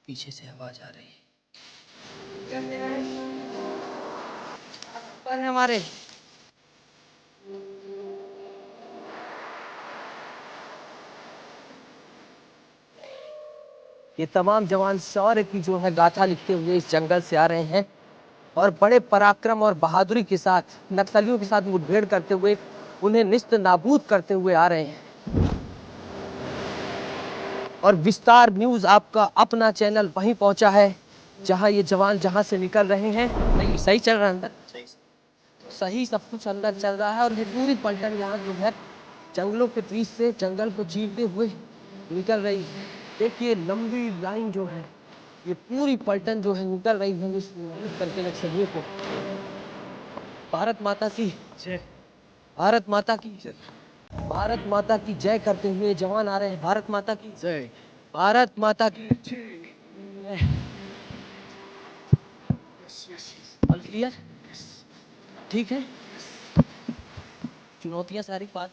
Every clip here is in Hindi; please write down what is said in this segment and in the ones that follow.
पीछे से आवाज आ रही है। पर हमारे ये तमाम जवान शौर्य की जो है गाथा लिखते हुए इस जंगल से आ रहे हैं और बड़े पराक्रम और बहादुरी के साथ नक्सलियों के साथ मुठभेड़ करते हुए उन्हें निस्त नाबूद करते हुए आ रहे हैं। और विस्तार न्यूज आपका अपना चैनल वहीं पहुंचा है जहां ये जवान जहां से निकल रहे हैं। नहीं सही चल रहा है अंदर, सही सब कुछ अंदर चल रहा है। और ये पूरी पलटन यहाँ जो है जंगलों के बीच से जंगल को चीरते हुए निकल रही है। देखिए लंबी लाइन जो है ये पूरी पलटन जो है निकल रही है इस करके नक्सलियों को। भारत माता की जय, भारत माता की जय, भारत माता की जय करते हुए जवान आ रहे हैं। भारत माता की जय, भारत माता की जय। ऑल क्लियर, ठीक है। चुनौतियां सारी बात।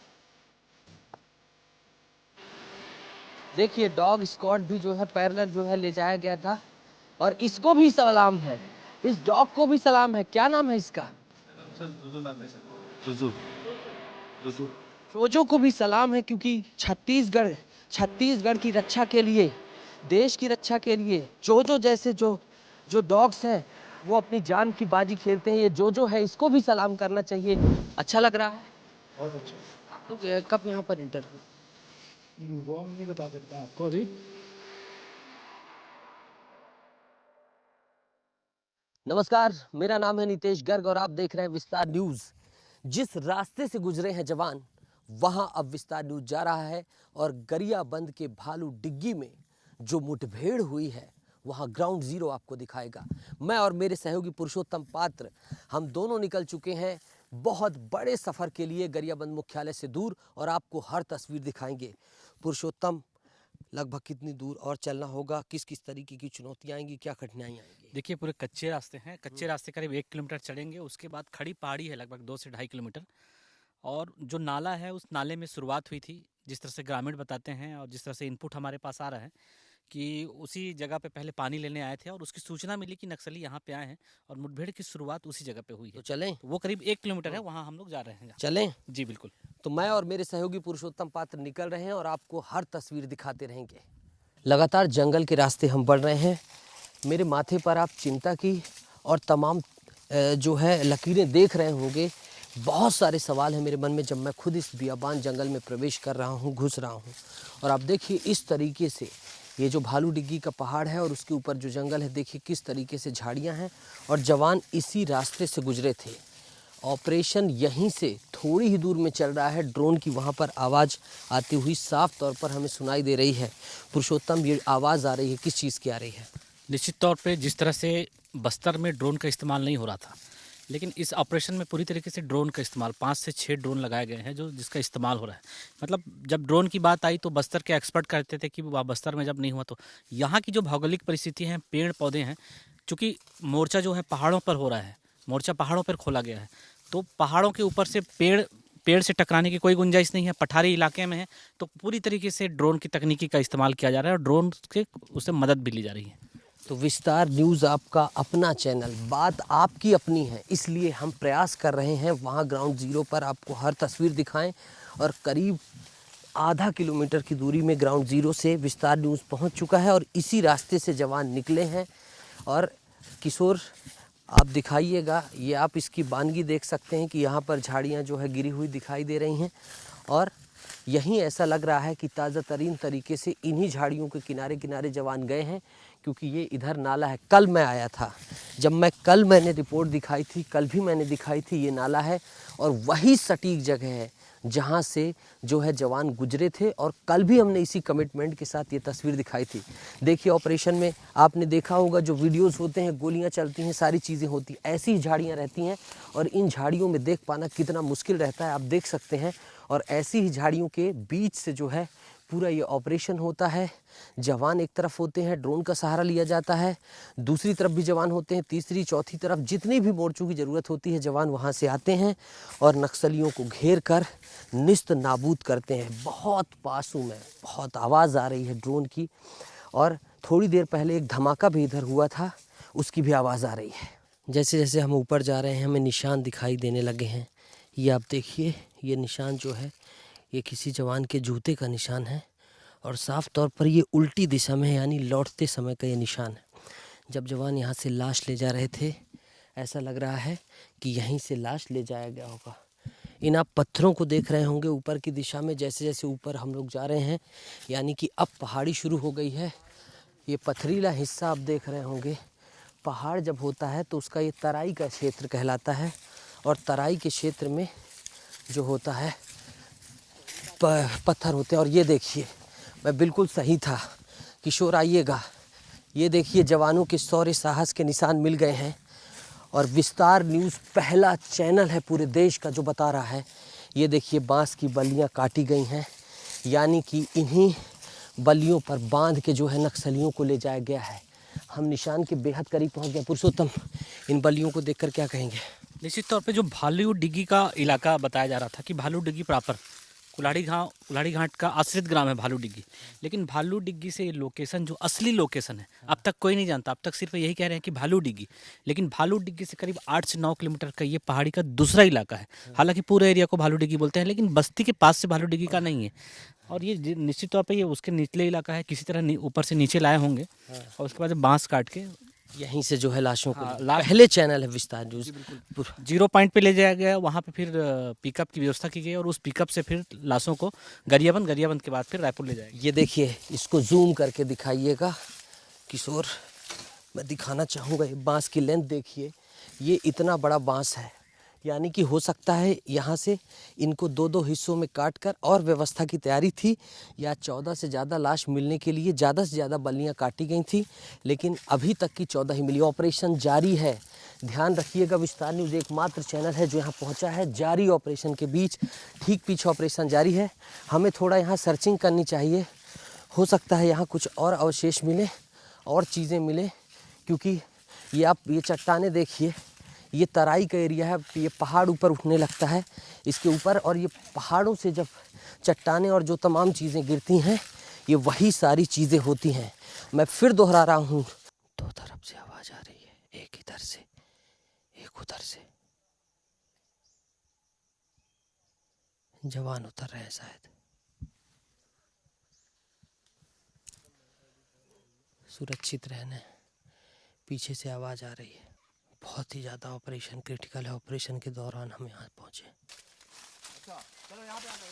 देखिए डॉग स्क्वाड भी जो है पैरेलल जो है ले जाया गया था और इसको भी सलाम है, इस डॉग को भी सलाम है। क्या नाम है इसका? जोजो को भी सलाम है क्योंकि छत्तीसगढ़ की रक्षा के लिए, देश की रक्षा के लिए जोजो जैसे जो जो डॉग्स हैं वो अपनी जान की बाजी खेलते हैं। ये जोजो है, इसको भी सलाम करना चाहिए। अच्छा लग रहा है बहुत अच्छा। तो कब यहाँ पर इंटरव्यू वो हम नहीं बता सकते आपको अभी। नमस्कार, मेरा नाम है नितेश गर्ग और आप देख रहे हैं विस्तार न्यूज। जिस रास्ते से गुजरे हैं जवान वहां अब विस्तार न्यूज जा रहा है और गरियाबंद के भालू डिग्गी में जो मुठभेड़ हुई है वहां ग्राउंड जीरो आपको दिखाएगा। मैं और मेरे सहयोगी पुरुषोत्तम पात्र हम दोनों निकल चुके हैं बहुत बड़े सफर के लिए गरियाबंद मुख्यालय से दूर और आपको हर तस्वीर दिखाएंगे। पुरुषोत्तम, लगभग कितनी दूर और चलना होगा, किस किस तरीके की चुनौतियां आएंगी, क्या कठिनाई आएंगी? देखिए पूरे कच्चे रास्ते हैं, कच्चे रास्ते करीब 1 किलोमीटर चढ़ेंगे, उसके बाद खड़ी पहाड़ी है लगभग 2 से 2.5 किलोमीटर। और जो नाला है उस नाले में शुरुआत हुई थी, जिस तरह से ग्रामीण बताते हैं और जिस तरह से इनपुट हमारे पास आ रहा है कि उसी जगह पे पहले पानी लेने आए थे और उसकी सूचना मिली कि नक्सली यहाँ पे आए हैं और मुठभेड़ की शुरुआत उसी जगह पे हुई है। तो चलें? तो वो करीब 1 किलोमीटर है, वहाँ हम लोग जा रहे हैं। चलें? जी बिल्कुल। तो मैं और मेरे सहयोगी पुरुषोत्तम पात्र निकल रहे हैं और आपको हर तस्वीर दिखाते रहेंगे। लगातार जंगल के रास्ते हम बढ़ रहे हैं। मेरे माथे पर आप चिंता की और तमाम जो है लकीरें देख रहे होंगे। बहुत सारे सवाल हैं मेरे मन में जब मैं खुद इस बियाबान जंगल में प्रवेश कर रहा हूँ, घुस रहा हूँ। और आप देखिए इस तरीके से ये जो भालू डिग्गी का पहाड़ है और उसके ऊपर जो जंगल है, देखिए किस तरीके से झाड़ियाँ हैं और जवान इसी रास्ते से गुजरे थे। ऑपरेशन यहीं से थोड़ी ही दूर में चल रहा है। ड्रोन की वहाँ पर आवाज़ आती हुई साफ तौर पर हमें सुनाई दे रही है। पुरुषोत्तम, ये आवाज़ आ रही है किस चीज़ की आ रही है? निश्चित तौर पे जिस तरह से बस्तर में ड्रोन का इस्तेमाल नहीं हो रहा था, लेकिन इस ऑपरेशन में पूरी तरीके से ड्रोन का इस्तेमाल 5 से 6 ड्रोन लगाए गए हैं जो जिसका इस्तेमाल हो रहा है। मतलब जब ड्रोन की बात आई तो बस्तर के एक्सपर्ट कहते थे कि वह बस्तर में जब नहीं हुआ, तो यहाँ की जो भौगोलिक परिस्थिति हैं, पेड़ पौधे हैं, चूँकि मोर्चा जो है पहाड़ों पर हो रहा है, मोर्चा पहाड़ों पर खोला गया है, तो पहाड़ों के ऊपर से पेड़ से टकराने की कोई गुंजाइश नहीं है, पठारी इलाके में है, तो पूरी तरीके से ड्रोन की तकनीकी का इस्तेमाल किया जा रहा है और ड्रोन से उससे मदद भी ली जा रही है। तो विस्तार न्यूज़ आपका अपना चैनल, बात आपकी अपनी है, इसलिए हम प्रयास कर रहे हैं वहाँ ग्राउंड जीरो पर आपको हर तस्वीर दिखाएं। और करीब आधा किलोमीटर की दूरी में ग्राउंड जीरो से विस्तार न्यूज़ पहुँच चुका है और इसी रास्ते से जवान निकले हैं। और किशोर, आप दिखाइएगा, ये आप इसकी बानगी देख सकते हैं कि यहाँ पर झाड़ियाँ जो है गिरी हुई दिखाई दे रही हैं और यहीं ऐसा लग रहा है कि ताज़ा तरीन तरीके से इन्हीं झाड़ियों के किनारे किनारे जवान गए हैं, क्योंकि ये इधर नाला है। कल मैं आया था, कल मैंने रिपोर्ट दिखाई थी, कल भी मैंने दिखाई थी, ये नाला है और वही सटीक जगह है जहाँ से जो है जवान गुजरे थे। और कल भी हमने इसी कमिटमेंट के साथ ये तस्वीर दिखाई थी। देखिए ऑपरेशन में आपने देखा होगा जो वीडियोस होते हैं, गोलियां चलती हैं, सारी चीज़ें होती हैं, ऐसी ही झाड़ियाँ रहती हैं और इन झाड़ियों में देख पाना कितना मुश्किल रहता है आप देख सकते हैं। और ऐसी ही झाड़ियों के बीच से जो है पूरा ये ऑपरेशन होता है। जवान एक तरफ होते हैं, ड्रोन का सहारा लिया जाता है, दूसरी तरफ भी जवान होते हैं, तीसरी चौथी तरफ जितनी भी मोर्चों की ज़रूरत होती है जवान वहाँ से आते हैं और नक्सलियों को घेर कर निस्त नाबूद करते हैं। बहुत पासों में बहुत आवाज़ आ रही है ड्रोन की। और थोड़ी देर पहले एक धमाका भी इधर हुआ था, उसकी भी आवाज़ आ रही है। जैसे जैसे हम ऊपर जा रहे हैं हमें निशान दिखाई देने लगे हैं। ये आप देखिए, ये निशान जो है ये किसी जवान के जूते का निशान है और साफ तौर पर ये उल्टी दिशा में है, यानी लौटते समय का ये निशान है। जब जवान यहाँ से लाश ले जा रहे थे ऐसा लग रहा है कि यहीं से लाश ले जाया गया होगा। इन आप पत्थरों को देख रहे होंगे ऊपर की दिशा में, जैसे जैसे ऊपर हम लोग जा रहे हैं यानी कि अब पहाड़ी शुरू हो गई है। ये पथरीला हिस्सा आप देख रहे होंगे। पहाड़ जब होता है तो उसका ये तराई का क्षेत्र कहलाता है और तराई के क्षेत्र में जो होता है पत्थर होते हैं। और ये देखिए, मैं बिल्कुल सही था, किशोर आइएगा। ये देखिए जवानों के शौर्य साहस के निशान मिल गए हैं और विस्तार न्यूज़ पहला चैनल है पूरे देश का जो बता रहा है। ये देखिए बांस की बल्लियां काटी गई हैं, यानी कि इन्हीं बल्लियों पर बांध के जो है नक्सलियों को ले जाया गया है। हम निशान के बेहद करीब पहुंच गए। पुरुषोत्तम, इन बल्लियों को देखकर क्या कहेंगे? निश्चित तौर पे जो भालू डिग्गी का इलाका बताया जा रहा था कि भालू डिग्गी प्रॉपर कुल्हाड़ी घाट का आश्रित ग्राम है भालू डिग्गी, लेकिन भालू डिग्गी से लोकेशन जो असली लोकेशन है अब तक कोई नहीं जानता। अब तक सिर्फ यही कह रहे हैं कि भालू डिग्गी, लेकिन भालू डिग्गी से करीब 8 से 9 किलोमीटर का ये पहाड़ी का दूसरा इलाका है। हालांकि पूरे एरिया को भालू डिग्गी बोलते हैं, लेकिन बस्ती के पास से भालू डिग्गी का नहीं है। और ये निश्चित तौर पर ये उसके निचले इलाका है, किसी तरह ऊपर से नीचे लाए होंगे और उसके बाद बांस काट के यहीं से जो है लाशों को पहले चैनल है विस्तार न्यूज़ 0 पॉइंट पे ले जाया गया। वहाँ पे फिर पिकअप की व्यवस्था की गई और उस पिकअप से फिर लाशों को गरियाबंद के बाद फिर रायपुर ले जाएगा। ये देखिए, इसको जूम करके दिखाइएगा किशोर, मैं दिखाना चाहूँगा। ये बांस की लेंथ देखिए, ये इतना बड़ा बांस है, यानी कि हो सकता है यहाँ से इनको 2-2 हिस्सों में काट कर और व्यवस्था की तैयारी थी, या 14 से ज़्यादा लाश मिलने के लिए ज़्यादा से ज़्यादा बल्लियाँ काटी गई थी, लेकिन अभी तक की 14 ही मिली। ऑपरेशन जारी है, ध्यान रखिएगा। विस्तार न्यूज़ एकमात्र चैनल है जो यहाँ पहुँचा है जारी ऑपरेशन के बीच। ठीक पीछे ऑपरेशन जारी है। हमें थोड़ा यहाँ सर्चिंग करनी चाहिए, हो सकता है यहाँ कुछ और अवशेष मिले और चीज़ें मिले, क्योंकि ये आप ये चट्टानें देखिए, ये तराई का एरिया है, ये पहाड़ ऊपर उठने लगता है इसके ऊपर, और ये पहाड़ों से जब चट्टानें और जो तमाम चीज़ें गिरती हैं ये वही सारी चीज़ें होती हैं। मैं फिर दोहरा रहा हूँ, 2 तरफ से आवाज़ आ रही है, एक इधर से एक उधर से। जवान उतर रहे हैं शायद। सुरक्षित रहना, पीछे से आवाज़ आ रही है। बहुत ही ज़्यादा ऑपरेशन क्रिटिकल है। ऑपरेशन के दौरान हम यहाँ पहुँचे। अच्छा, चलो यहाँ पे आ जाओ।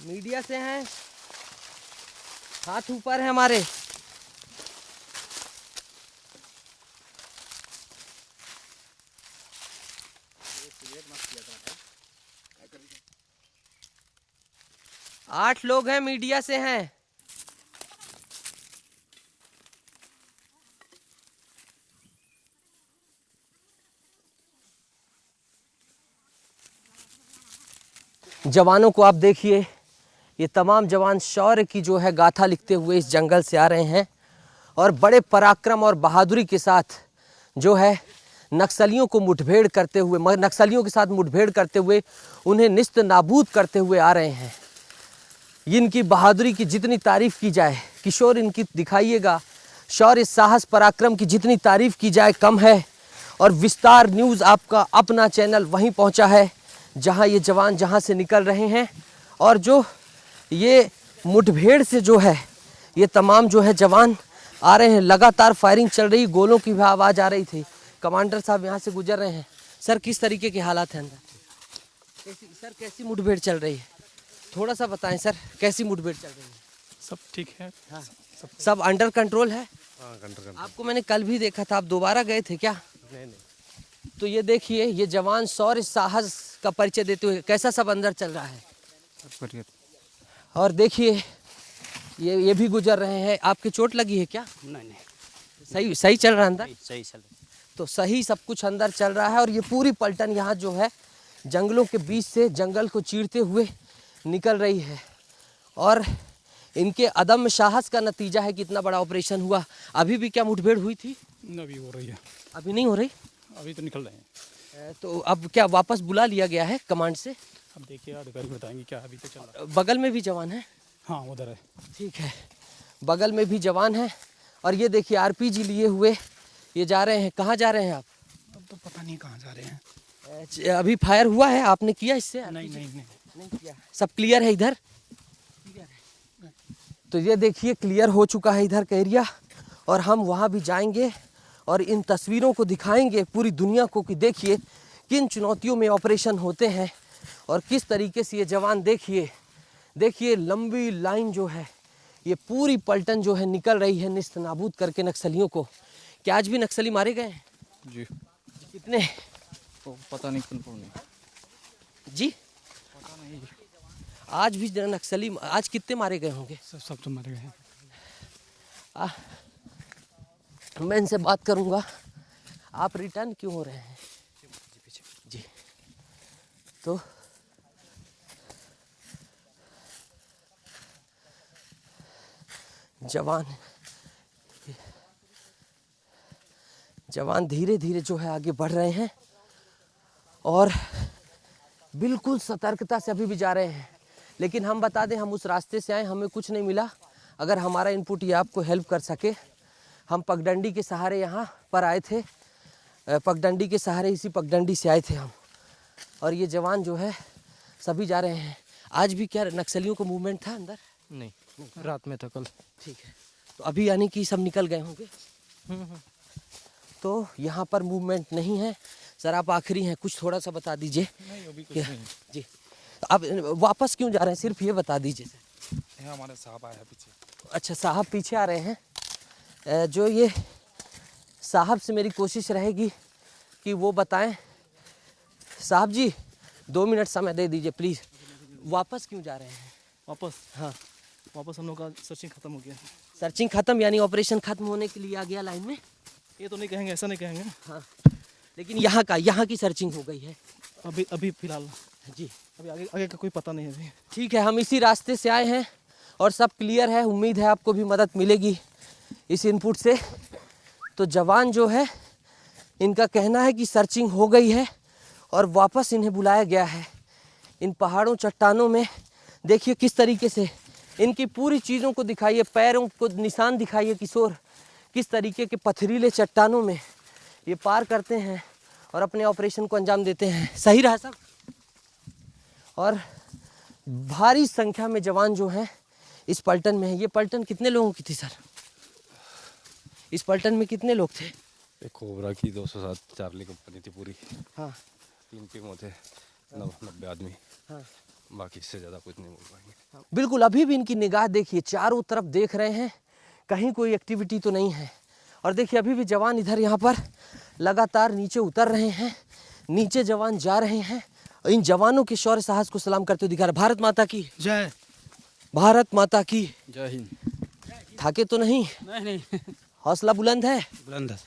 मीडिया से हैं, हाथ ऊपर है हमारे। आठ लोग हैं, मीडिया से हैं। जवानों को आप देखिए, ये तमाम जवान शौर्य की जो है गाथा लिखते हुए इस जंगल से आ रहे हैं और बड़े पराक्रम और बहादुरी के साथ जो है नक्सलियों को मुठभेड़ करते हुए, नक्सलियों के साथ मुठभेड़ करते हुए उन्हें निस्त नाबूद करते हुए आ रहे हैं। इनकी बहादुरी की जितनी तारीफ़ की जाए, किशोर इनकी दिखाइएगा, शौर्य साहस पराक्रम की जितनी तारीफ़ की जाए कम है। और विस्तार न्यूज़ आपका अपना चैनल वहीं पहुंचा है जहां ये जवान जहां से निकल रहे हैं, और जो ये मुठभेड़ से जो है ये तमाम जो है जवान आ रहे हैं। लगातार फायरिंग चल रही, गोलों की भी आवाज़ आ रही थी। कमांडर साहब यहाँ से गुजर रहे हैं। सर, किस तरीके के हालात हैं अंदर? कैसी मुठभेड़ चल रही है? थोड़ा सा बताएं सर, कैसी मुठभेड़ चल रही है? सब ठीक है। हाँ, सब अंडर कंट्रोल है। हाँ, कंट्रोल। आपको मैंने कल भी देखा था, आप दोबारा गए थे क्या? नहीं। तो ये देखिए, ये जवान शौर्य साहस का परिचय देते हुए कैसा सब अंदर चल रहा है। और देखिए ये भी गुजर रहे हैं। आपकी चोट लगी है क्या? नहीं। सही चल रहा है अंदर? सही चल रहा। तो सही सब कुछ अंदर चल रहा है। और ये पूरी पलटन यहाँ जो है जंगलों के बीच से जंगल को चीरते हुए निकल रही है, और इनके अदम्य साहस का नतीजा है कि इतना बड़ा ऑपरेशन हुआ। अभी भी क्या मुठभेड़ हुई थी? अभी हो रही है। अभी नहीं हो रही? अभी तो निकल रहे हैं। तो अब क्या वापस बुला लिया गया है कमांड से? अब देखिए अधिकारी बताएंगे क्या अभी तो चल रहा है। बगल में भी जवान है? हाँ उधर है। ठीक है, बगल में भी जवान है। और ये देखिए आरपीजी लिए हुए ये जा रहे हैं। कहाँ जा रहे हैं आप? अब तो पता नहीं कहाँ जा रहे हैं। अभी फायर हुआ है, आपने किया इससे? नहीं नहीं नहीं। नहीं किया। सब क्लियर है इधर? तो ये देखिए क्लियर हो चुका है इधर का एरिया, और हम वहाँ भी जाएंगे और इन तस्वीरों को दिखाएंगे पूरी दुनिया को कि देखिए किन चुनौतियों में ऑपरेशन होते हैं और किस तरीके से ये जवान देखिए लंबी लाइन जो है ये पूरी पलटन जो है निकल रही है निस्तनाबूद करके नक्सलियों को। क्या आज भी नक्सली मारे गए हैं? जी। कितने? तो पता नहीं कौन कौन जी आज भी नक्सली आज कितने मारे गए होंगे? सब तो मर गए हैं। मैं इनसे बात करूंगा। आप रिटर्न क्यों हो रहे हैं? जी तो जवान धीरे धीरे जो है आगे बढ़ रहे हैं और बिल्कुल सतर्कता से अभी भी जा रहे हैं। लेकिन हम बता दें हम उस रास्ते से आए, हमें कुछ नहीं मिला। अगर हमारा इनपुट ये आपको हेल्प कर सके, हम पगडंडी के सहारे यहाँ पर आए थे। पगडंडी के सहारे इसी पगडंडी से आए थे हम, और ये जवान जो है सभी जा रहे हैं। आज भी क्या नक्सलियों को मूवमेंट था अंदर? नहीं, रात में था कल। ठीक है, तो अभी यानी कि सब निकल गए होंगे। तो यहाँ पर मूवमेंट नहीं है। सर आप आखिरी हैं, कुछ थोड़ा सा बता दीजिए। नहीं अभी कुछ क्या? नहीं। जी तो आप वापस क्यों जा रहे हैं, सिर्फ ये बता दीजिए सर। यहाँ हमारे साहब आया पीछे। अच्छा साहब पीछे आ रहे हैं। जो ये साहब से मेरी कोशिश रहेगी कि वो बताएं। साहब जी 2 मिनट समय दे दीजिए प्लीज़। वापस क्यों जा रहे हैं? वापस हाँ वापस हम लोग का सर्चिंग खत्म हो गया। सर्चिंग खत्म यानी ऑपरेशन खत्म होने के लिए आ गया लाइन में? ये तो नहीं कहेंगे, ऐसा नहीं कहेंगे। हाँ लेकिन यहाँ की सर्चिंग हो गई है अभी फिलहाल जी। अभी आगे का कोई पता नहीं है अभी। ठीक है, हम इसी रास्ते से आए हैं और सब क्लियर है। उम्मीद है आपको भी मदद मिलेगी इस इनपुट से। तो जवान जो है इनका कहना है कि सर्चिंग हो गई है और वापस इन्हें बुलाया गया है। इन पहाड़ों चट्टानों में देखिए किस तरीके से इनकी पूरी चीज़ों को दिखाइए, पैरों को निशान दिखाइए किशोर, किस तरीके के पथरीले चट्टानों में ये पार करते हैं और अपने ऑपरेशन को अंजाम देते हैं। सही रहा सब। और भारी संख्या में जवान जो हैं इस पलटन में है। ये पलटन कितने लोगों की थी सर? इस पलटन में कितने लोग थे? एक कोबरा की 207 चार्ली कंपनी थी पूरी। हाँ 3 टीमों थे, 90 आदमी। हाँ बाकी इससे ज़्यादा कुछ नहीं बोल पाएंगे। बिल्कुल। अभी भी इनकी निगाह देखिए, चारों तरफ देख रहे हैं, कहीं कोई एक्टिविटी तो नहीं है। और देखिए अभी भी जवान इधर यहाँ पर लगातार नीचे उतर रहे हैं, नीचे जवान जा रहे हैं। और इन जवानों के शौर्य साहस को सलाम करते हुए दिखा रहे। भारत माता की जय। भारत माता की जय हिंद। थाके तो नहीं? नहीं हौसला बुलंद है? बुलंद है।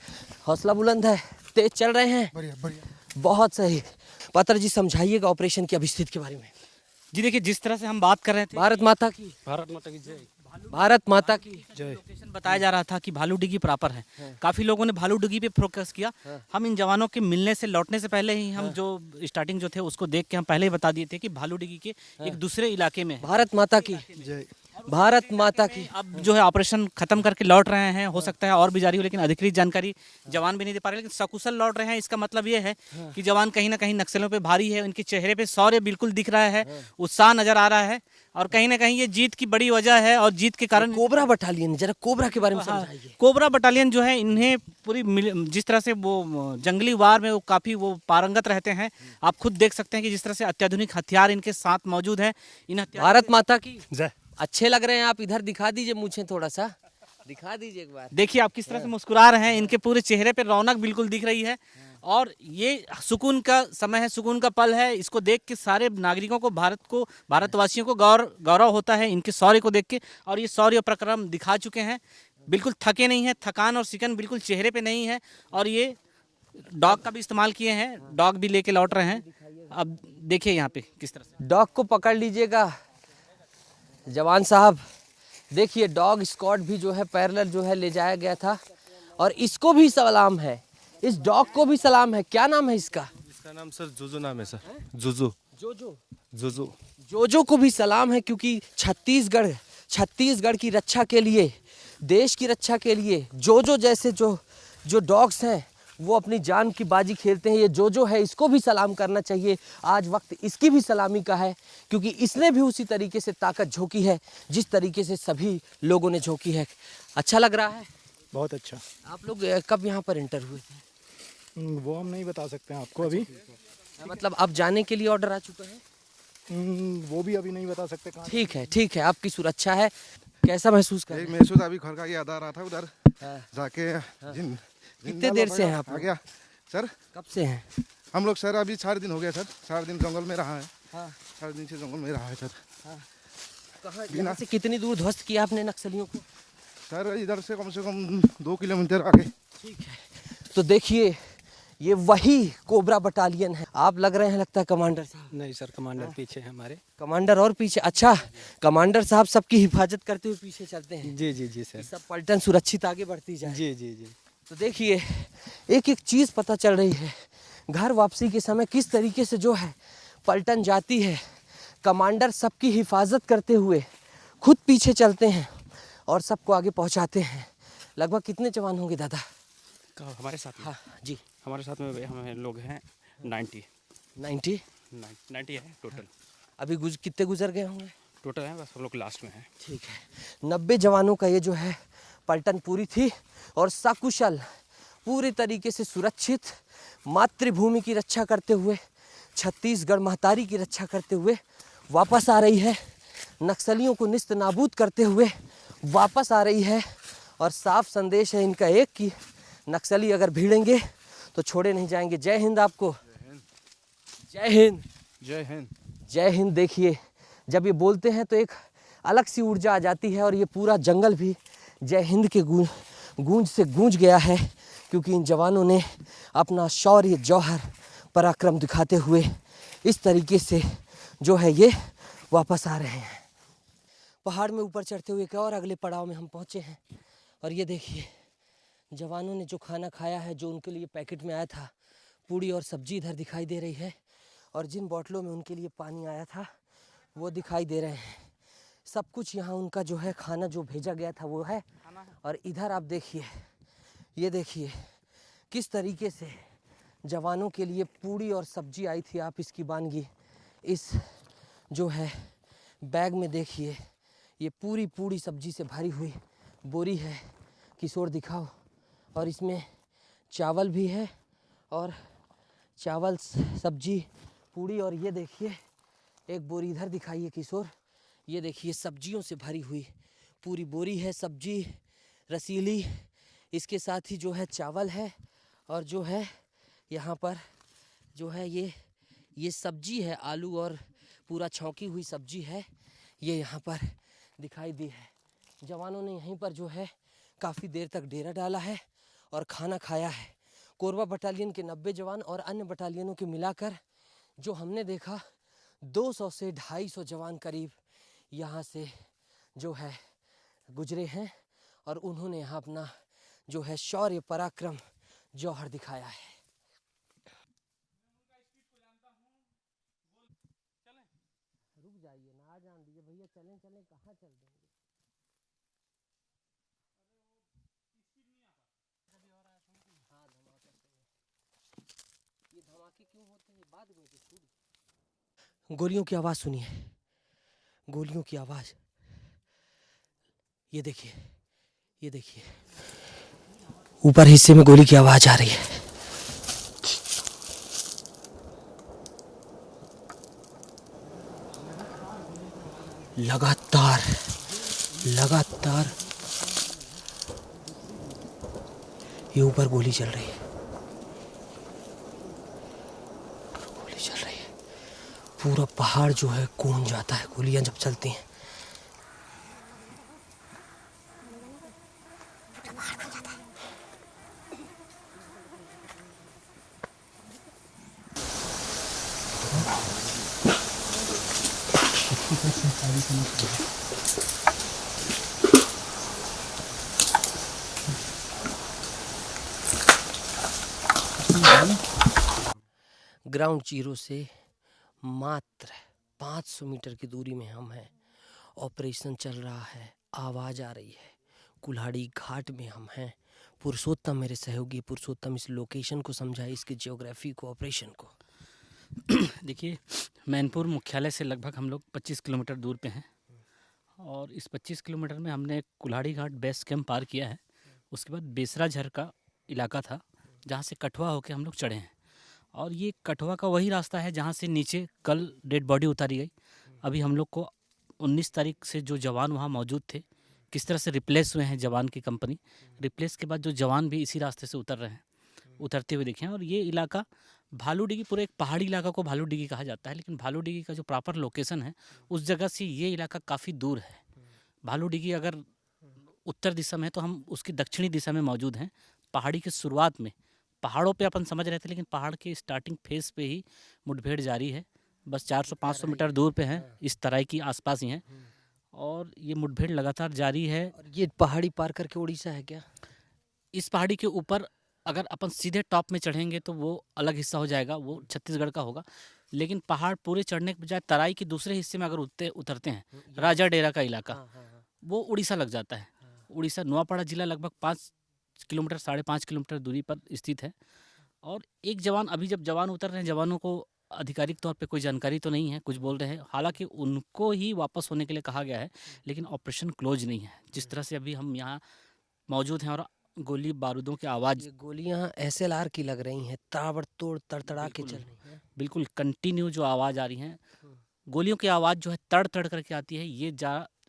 हौसला बुलंद है। तेज चल रहे हैं? बढ़िया बढ़िया। बहुत सही। पात्र जी समझाइएगा ऑपरेशन की अभी स्थिति के बारे में। जी देखिए, जिस तरह से हम बात कर रहे थे, भारत माता की भारत माता की जय। भारत माता की जय। लोकेशन बताया जा रहा था कि भालूडिगी प्रॉपर है। काफी लोगों ने भालूडिगी पे फोकस किया। हम इन जवानों के मिलने से लौटने से पहले ही हम जो स्टार्टिंग जो थे उसको देख के हम पहले ही बता दिए थे कि भालूडिगी के एक दूसरे इलाके में है। भारत माता की जय। भारत माता की। अब जो है ऑपरेशन खत्म करके लौट रहे हैं, हो सकता है और भी जारी हो, लेकिन अधिकृत जानकारी जवान भी नहीं दे पा रहे, लेकिन सकुशल लौट रहे हैं। इसका मतलब ये है कि जवान कहीं ना कहीं नक्सलियों पे भारी है, उनके चेहरे पे शौर्य बिल्कुल दिख रहा है, उत्साह नजर आ रहा है, और कहीं ना कहीं ये जीत की बड़ी वजह है। और जीत के कारण कोबरा बटालियन, जरा कोबरा के बारे में समझाइए। कोबरा बटालियन जो है, इन्हें पूरी जिस तरह से वो जंगली वार में वो काफी वो पारंगत रहते हैं। आप खुद देख सकते हैं कि जिस तरह से अत्याधुनिक हथियार इनके साथ मौजूद है। इन हथियार भारत माता की जय। अच्छे लग रहे हैं आप। इधर दिखा दीजिए, मुझे थोड़ा सा दिखा दीजिए एक बार। देखिए आप किस तरह से मुस्कुरा रहे हैं, इनके पूरे चेहरे पे रौनक बिल्कुल दिख रही है। और ये सुकून का समय है, सुकून का पल है। इसको देख के सारे नागरिकों को, भारतवासियों को गौरव होता है इनके शौर्य को देख के। और ये शौर्य प्रक्रम दिखा चुके हैं, बिल्कुल थके नहीं है, थकान और सिकन बिल्कुल चेहरे पे नहीं है। और ये डॉग का भी इस्तेमाल किए हैं, डॉग भी लेके लौट रहे हैं। अब देखिए यहाँ पे किस तरह से डॉग को पकड़ लीजिएगा जवान साहब। देखिए डॉग स्क्वाड भी जो है पैरेलल जो है ले जाया गया था, और इसको भी सलाम है, इस डॉग को भी सलाम है। क्या नाम है इसका? इसका नाम सर जुजू नाम है सर। जुजू जोजो जुजू जोजो को भी सलाम है, क्योंकि छत्तीसगढ़ की रक्षा के लिए, देश की रक्षा के लिए जोजो जैसे जो डॉग्स हैं वो अपनी जान की बाजी खेलते हैं। ये जोजो है, इसको भी सलाम करना चाहिए। आज वक्त इसकी भी सलामी का है, क्योंकि इसने भी उसी तरीके से ताकत झोंकी है जिस तरीके से सभी लोगों ने झोंकी है। अच्छा लग रहा है। बहुत अच्छा। आप लोग कब यहाँ पर एंटर हुए थे? वो हम नहीं बता सकते हैं आपको अभी। मतलब अब जाने के लिए ऑर्डर आ चुका है? वो भी अभी नहीं बता सकते कहाँ। ठीक है, आपकी सुरक्षा है। कैसा महसूस कर रहे हैं? महसूस अभी घर का याद आ रहा था उधर जाके। कितने देर से हैं आप आ लोग? गया सर। कब से हैं? हम लोग सर अभी 4 दिन हो गया सर। 4 दिन जंगल में रहा है। हाँ। 4 दिन से जंगल में रहा है सर। कहाँ, यहाँ से कितनी दूर ध्वस्त किया आपने नक्सलियों को? सर इधर से कम 2 किलोमीटर आगे। ठीक है, तो देखिए ये वही कोबरा बटालियन है। आप लग रहे हैं लगता है कमांडर साहब। नहीं सर, कमांडर पीछे है हमारे। कमांडर और पीछे? अच्छा, कमांडर साहब सबकी हिफाजत करते हुए पीछे चलते हैं। जी जी जी सर। सब पलटन सुरक्षित आगे बढ़ती जाए। जी जी जी। तो देखिए एक एक चीज़ पता चल रही है। घर वापसी के समय किस तरीके से जो है पलटन जाती है। कमांडर सबकी हिफाजत करते हुए खुद पीछे चलते हैं और सबको आगे पहुंचाते हैं। लगभग कितने जवान होंगे दादा? हमारे साथ में हाँ जी, हमारे साथ में हम लोग हैं 90 है टोटल। अभी कितने गुजर गए होंगे? टोटल है, बस हम लोग लास्ट में हैं। ठीक है, 90 जवानों का ये जो है पलटन पूरी थी और सकुशल पूरे तरीके से सुरक्षित मातृभूमि की रक्षा करते हुए, छत्तीसगढ़ महतारी की रक्षा करते हुए वापस आ रही है। नक्सलियों को निस्त नाबूद करते हुए वापस आ रही है। और साफ संदेश है इनका एक कि नक्सली अगर भिड़ेंगे तो छोड़े नहीं जाएंगे। जय हिंद आपको। जय हिंद। जय हिंद। जय हिंद। देखिए जब ये बोलते हैं तो एक अलग सी ऊर्जा आ जाती है और ये पूरा जंगल भी जय हिंद के गूंज से गूंज गया है, क्योंकि इन जवानों ने अपना शौर्य जौहर पराक्रम दिखाते हुए इस तरीके से जो है ये वापस आ रहे हैं। पहाड़ में ऊपर चढ़ते हुए एक और अगले पड़ाव में हम पहुँचे हैं और ये देखिए जवानों ने जो खाना खाया है, जो उनके लिए पैकेट में आया था, पूड़ी और सब्जी इधर दिखाई दे रही है और जिन बोतलों में उनके लिए पानी आया था वो दिखाई दे रहे हैं। सब कुछ यहाँ उनका जो है खाना जो भेजा गया था वो है। और इधर आप देखिए, ये देखिए किस तरीके से जवानों के लिए पूड़ी और सब्जी आई थी। आप इसकी वानगी इस जो है बैग में देखिए, ये पूरी पूड़ी सब्जी से भरी हुई बोरी है। किशोर दिखाओ। और इसमें चावल भी है और चावल सब्जी पूड़ी। और ये देखिए एक बोरी इधर दिखाइए किशोर, ये देखिए सब्जियों से भरी हुई पूरी बोरी है, सब्जी रसीली। इसके साथ ही जो है चावल है और जो है यहाँ पर जो है ये सब्जी है, आलू और पूरा छौंकी हुई सब्जी है, ये यहाँ पर दिखाई दी है। जवानों ने यहीं पर जो है काफ़ी देर तक डेरा डाला है और खाना खाया है। कोरबा बटालियन के 90 जवान और अन्य बटालियनों के मिलाकर जो हमने देखा 200 से 250 जवान करीब यहाँ से जो है गुजरे हैं और उन्होंने यहाँ अपना जो है शौर्य पराक्रम जौहर दिखाया है। रुक जाइए ना, आ जान दीजिए भैया, चलें कहाँ चल देंगे। हाँ धमाका ये धमाके क्यों होते हैं बाद में शुरू। गोलियों की आवाज़ सुनिए, गोलियों की आवाज़। ये देखिए, ये देखिए ऊपर हिस्से में गोली की आवाज़ आ रही है। लगातार ये ऊपर गोली चल रही है, पूरा पहाड़ जो है गूंज जाता है गोलियां जब चलती हैं। ग्राउंड जीरो से मात्र 500 मीटर की दूरी में हम हैं। ऑपरेशन चल रहा है, आवाज़ आ रही है। कुल्हाड़ी घाट में हम हैं। पुरुषोत्तम मेरे सहयोगी, पुरुषोत्तम इस लोकेशन को समझाए, इसकी जियोग्राफी को, ऑपरेशन को। देखिए, मैनपुर मुख्यालय से लगभग हम लोग 25 किलोमीटर दूर पे हैं और इस 25 किलोमीटर में हमने कुल्हाड़ी घाट बेस कैंप पार किया है। उसके बाद बेसरा झर का इलाका था जहाँ से कठुआ होकर हम लोग चढ़े हैं और ये कठुआ का वही रास्ता है जहाँ से नीचे कल डेड बॉडी उतारी गई। अभी हम लोग को 19 तारीख से जो जवान वहाँ मौजूद थे, किस तरह से रिप्लेस हुए हैं जवान की कंपनी, रिप्लेस के बाद जो जवान भी इसी रास्ते से उतर रहे हैं, उतरते हुए देखे हैं। और ये इलाका भालूडिगी, पूरे एक पहाड़ी इलाका को भालूडिगी कहा जाता है, लेकिन भालूडिगी का जो प्रॉपर लोकेशन है उस जगह से ये इलाका काफ़ी दूर है। भालूडिगी अगर उत्तर दिशा में है तो हम उसकी दक्षिणी दिशा में मौजूद हैं। पहाड़ी की शुरुआत में, पहाड़ों पे अपन समझ रहे थे, लेकिन पहाड़ के स्टार्टिंग फेज पे ही मुठभेड़ जारी है। बस 400-500 मीटर दूर पे हैं, इस तराई की आसपास ही हैं और ये मुठभेड़ लगातार जारी है। और ये पहाड़ी पार करके उड़ीसा है क्या? इस पहाड़ी के ऊपर अगर अपन सीधे टॉप में चढ़ेंगे तो वो अलग हिस्सा हो जाएगा, वो छत्तीसगढ़ का होगा। लेकिन पहाड़ पूरे चढ़ने के बजाय तराई के दूसरे हिस्से में अगर उतरते हैं, राजा डेरा का इलाका, वो उड़ीसा लग जाता है। उड़ीसा नुआपड़ा जिला लगभग 5 किलोमीटर, 5.5 किलोमीटर दूरी पर स्थित है। और एक जवान, अभी जब जवान उतर रहे हैं, जवानों को आधिकारिक तौर पे कोई जानकारी तो नहीं है, कुछ बोल रहे हैं, हालांकि उनको ही वापस होने के लिए कहा गया है, लेकिन ऑपरेशन क्लोज नहीं है। जिस तरह से अभी हम यहाँ मौजूद हैं और गोली बारूदों की आवाज़, ये गोलियां SLR की लग रही हैं, ताबड़तोड़ तड़तड़ा के चल रही हैं। बिल्कुल कंटिन्यू जो आवाज़ आ रही है, गोलियों की आवाज़ जो है तड़ तड़ करके आती है, ये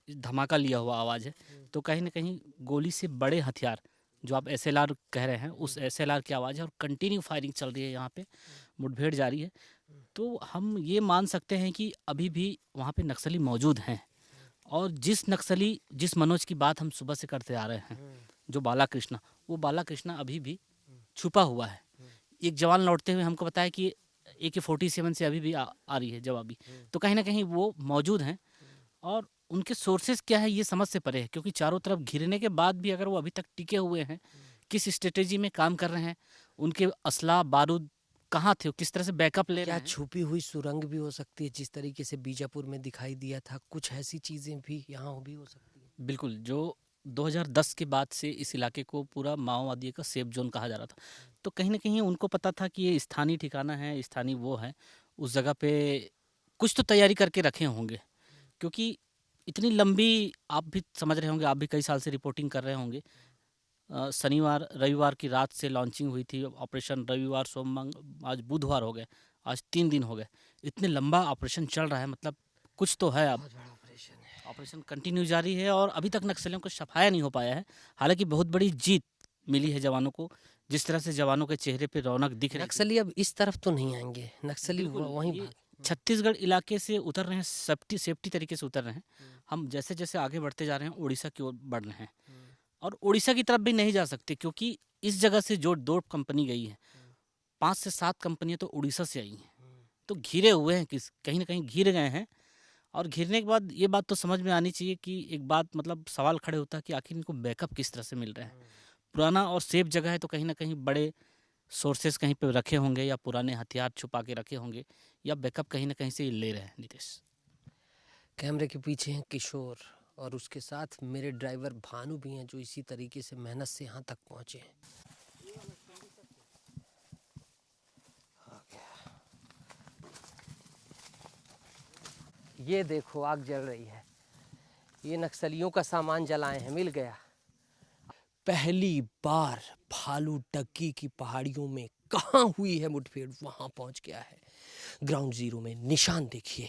धमाका लिया हुआ आवाज़ है। तो कहीं ना कहीं गोली से बड़े हथियार जो आप SLR कह रहे हैं, उस SLR की आवाज़ है और कंटिन्यू फायरिंग चल रही है, यहाँ पे मुठभेड़ जारी है। तो हम ये मान सकते हैं कि अभी भी वहाँ पे नक्सली मौजूद हैं और जिस मनोज की बात हम सुबह से करते आ रहे हैं, जो बाला कृष्णा, वो बाला कृष्णा अभी भी छुपा हुआ है। एक जवान लौटते हुए हमको बताया कि AK-47 से अभी भी आ रही है जवाबी। तो कहीं ना कहीं वो मौजूद हैं और उनके सोर्सेज क्या है ये समझ से परे है, क्योंकि चारों तरफ घिरने के बाद भी अगर वो अभी तक टिके हुए हैं, किस स्ट्रेटेजी में काम कर रहे हैं, उनके असला बारूद कहाँ थे, किस तरह से बैकअप ले रहे क्या हैं। छुपी हुई सुरंग भी हो सकती है, जिस तरीके से बीजापुर में दिखाई दिया था, कुछ ऐसी चीजें भी यहाँ भी हो सकती है? बिल्कुल, जो 2010 के बाद से इस इलाके को पूरा माओवादियों का सेफ जोन कहा जा रहा था, तो कहीं ना कहीं उनको पता था कि ये स्थानीय ठिकाना है, स्थानीय वो है, उस जगह पे कुछ तो तैयारी करके रखे होंगे। क्योंकि इतनी लंबी, आप भी समझ रहे होंगे, आप भी कई साल से रिपोर्टिंग कर रहे होंगे, शनिवार रविवार की रात से लॉन्चिंग हुई थी ऑपरेशन, रविवार आज बुधवार हो गए, आज 3 दिन हो गए, इतने लंबा ऑपरेशन चल रहा है, मतलब कुछ तो है। अब ऑपरेशन कंटिन्यू जारी है और अभी तक नक्सलियों को सफाया नहीं हो पाया है। हालांकि बहुत बड़ी जीत मिली है जवानों को, जिस तरह से जवानों के चेहरे पे रौनक दिख रही है। नक्सली अब इस तरफ तो नहीं आएंगे, नक्सली बिल्कुल, वहीं ये छत्तीसगढ़ इलाके से उतर रहे हैं, सेफ्टी तरीके से उतर रहे हैं। हम जैसे जैसे आगे बढ़ते जा रहे हैं, उड़ीसा की ओर बढ़ रहे हैं और उड़ीसा की तरफ भी नहीं जा सकते, क्योंकि इस जगह से जो 2 कंपनी गई है, 5 से 7 कंपनियां तो उड़ीसा से आई हैं, तो घिरे हुए हैं, कहीं ना कहीं घिर गए हैं। और घिरने के बाद ये बात तो समझ में आनी चाहिए कि एक बात, मतलब सवाल खड़े होता है कि आखिर इनको बैकअप किस तरह से मिल रहा है। पुराना और सेफ जगह है, तो कहीं ना कहीं बड़े सोर्सेस कहीं पे रखे होंगे या पुराने हथियार छुपा के रखे होंगे या बैकअप कहीं ना कहीं से ले रहे हैं। नितेश, कैमरे के पीछे हैं किशोर और उसके साथ मेरे ड्राइवर भानु भी हैं, जो इसी तरीके से मेहनत से यहाँ तक पहुँचे हैं। ये देखो आग जल रही है, ये नक्सलियों का सामान जलाए हैं, मिल गया। पहली बार भालू डग्गी की पहाड़ियों में कहाँ हुई है मुठभेड़, वहाँ पहुँच गया है। ग्राउंड जीरो में निशान देखिए,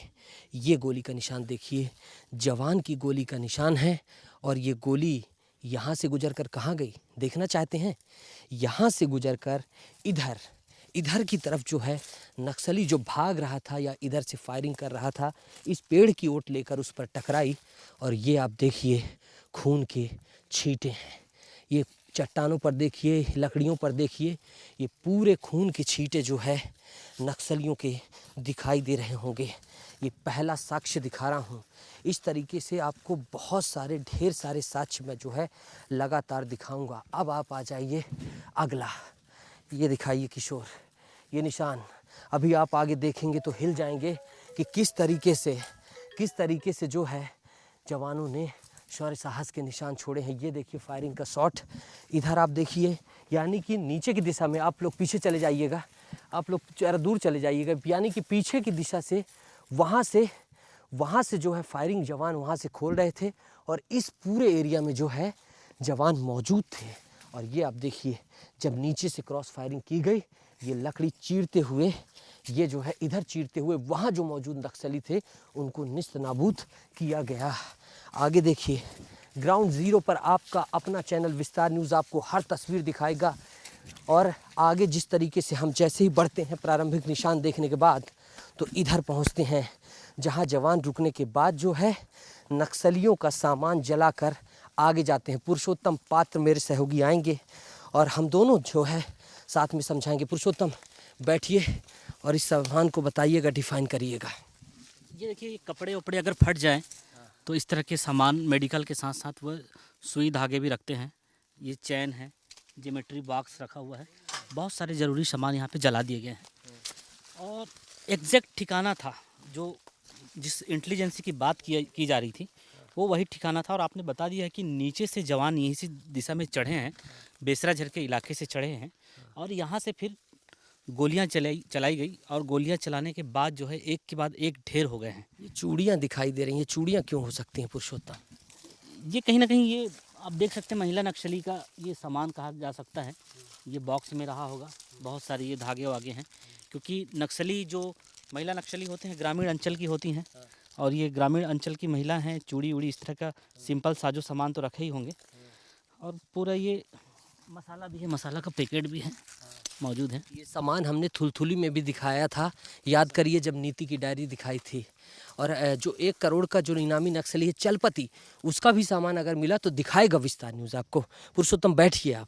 ये गोली का निशान देखिए, जवान की गोली का निशान है। और ये गोली यहाँ से गुजरकर कहाँ गई, देखना चाहते हैं? यहाँ से गुजरकर इधर की तरफ जो है नक्सली जो भाग रहा था या इधर से फायरिंग कर रहा था, इस पेड़ की ओट लेकर उस पर टकराई। और ये आप देखिए खून के छींटे हैं, ये चट्टानों पर देखिए, लकड़ियों पर देखिए, ये पूरे खून के छींटे जो है नक्सलियों के दिखाई दे रहे होंगे। ये पहला साक्ष्य दिखा रहा हूँ। इस तरीके से आपको बहुत सारे, ढेर सारे साक्ष्य मैं जो है लगातार दिखाऊंगा। अब आप आ जाइए अगला, ये दिखाइए किशोर, ये निशान अभी आप आगे देखेंगे तो हिल जाएंगे कि किस तरीके से जो है जवानों ने शौर्य साहस के निशान छोड़े हैं। ये देखिए फायरिंग का शॉट, इधर आप देखिए, यानी कि नीचे की दिशा में, आप लोग पीछे चले जाइएगा, आप लोग ज़रा दूर चले जाइएगा, यानी कि पीछे की दिशा से वहाँ से जो है फायरिंग जवान वहाँ से खोल रहे थे और इस पूरे एरिया में जो है जवान मौजूद थे। और ये आप देखिए जब नीचे से क्रॉस फायरिंग की गई, ये लकड़ी चीरते हुए, ये जो है इधर चीरते हुए वहाँ जो मौजूद नक्सली थे उनको निस्त नाबूद किया गया। आगे देखिए, ग्राउंड ज़ीरो पर आपका अपना चैनल विस्तार न्यूज़ आपको हर तस्वीर दिखाएगा। और आगे जिस तरीके से हम जैसे ही बढ़ते हैं प्रारंभिक निशान देखने के बाद, तो इधर पहुंचते हैं जहां जवान रुकने के बाद जो है नक्सलियों का सामान जलाकर आगे जाते हैं। पुरुषोत्तम पात्र मेरे सहयोगी आएंगे और हम दोनों जो है साथ में समझाएंगे। पुरुषोत्तम बैठिए और इस सामान को बताइएगा, डिफाइन करिएगा। ये देखिए, ये कपड़े वपड़े अगर फट जाएं तो इस तरह के सामान मेडिकल के साथ साथ वह सुई धागे भी रखते हैं। ये चैन है, ज्योमेट्री बॉक्स रखा हुआ है, बहुत सारे ज़रूरी सामान यहाँ पे जला दिए गए हैं। और एग्जैक्ट ठिकाना था जो जिस इंटेलिजेंसी की बात की जा रही थी, वो वही ठिकाना था। और आपने बता दिया है कि नीचे से जवान यहीं से दिशा में चढ़े हैं, बेसराझर के इलाके से चढ़े हैं और यहाँ से फिर गोलियां चलाई गई और गोलियां चलाने के बाद जो है एक के बाद एक ढेर हो गए हैं। ये चूड़ियाँ दिखाई दे रही हैं, चूड़ियाँ क्यों हो सकती हैं पुरुषोत्तम? ये कहीं ना कहीं ये आप देख सकते हैं महिला नक्सली का ये सामान कहा जा सकता है। ये बॉक्स में रहा होगा, बहुत सारे ये धागे वागे हैं, क्योंकि नक्सली जो महिला नक्सली होते हैं ग्रामीण अंचल की होती हैं और ये ग्रामीण अंचल की महिला हैं। चूड़ी उड़ी इस तरह का सिंपल साजो सामान तो रखे ही होंगे। और पूरा ये मसाला भी है, मसाला का पैकेट भी है मौजूद है। ये सामान हमने थुलथुली में भी दिखाया था, याद करिए जब नीति की डायरी दिखाई थी। और जो 1 करोड़ का जो इनामी नक्सली है चलपति, उसका भी सामान अगर मिला तो दिखाएगा विस्तार न्यूज़ आपको। पुरुषोत्तम बैठिए आप।